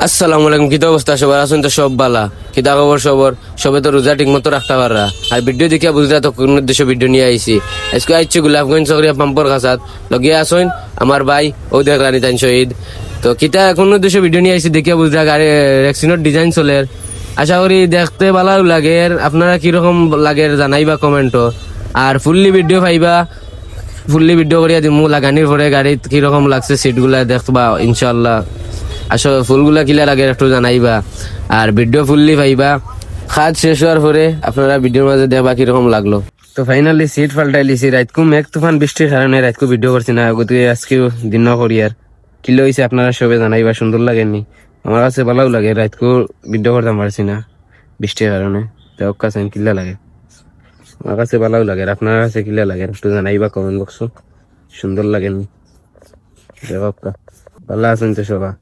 আসসালামু আলাইকুম। কিতা অবস্থা সবার? আছেন তো সব বালা? কিতা খবর সবর? সবে তো রোজা ঠিক মতো রাখতে পাররা। আর ভিডিও দেখিয়া বুঝলা তো কোন উদ্দেশ্য ভিডিও নিয়ে আইছি। আজকে আইছি গোলাপগঞ্জ চকরিয়া পাম্পর কাছাত লগিয়া আসুন আমার ভাই ও দেখ রানী তাইন শহীদ। তো কিতা কোন উদ্দেশ্য ভিডিও নিয়ে আইছি দেখিয়া বুঝলা গাড়ি রেক্সিনোর ডিজাইন চলের। আশা করি দেখতে ভালো লাগে। আপনারা কিরকম লাগে জানাইবা কমেন্টও। আর ফুললি ভিডিও পাইবা, ফুললি ভিডিও করিয়া দিমু লাগানির পরে গাড়িত কিরকম লাগছে সিটগুলা দেখবা ইনশাল্লাহ। আসলে ফুলগুলা কিলা লাগে একটু জানাইবা। আর ভিডিও ফুললি পাইবা। খাদ শেষ হওয়ার পরে আপনারা ভিডিওর মাঝে দেখবা কিরকম লাগলো। তো ফাইনালি সিট পাল্টাই লিছি। রাতকু মেঘ তুফান বৃষ্টির কারণে রাতকু ভিডিও করছি না, গতিকে আজকেও দিন করি আর কিলো হয়েছে আপনারা সবে জানাইবা। সুন্দর লাগেনি? আমার কাছে ভালো লাগে। রাতকু ভিডিও করতাম পারছি না বৃষ্টির কারণে। তো কাছে কিল্লা লাগে, আমার কাছে ভালো লাগে। আর আপনার কাছে কিল্লা লাগে একটু জানাইবা কমেন্ট বক্স। সুন্দর লাগেনি? ভালো আছেন তো সবাই?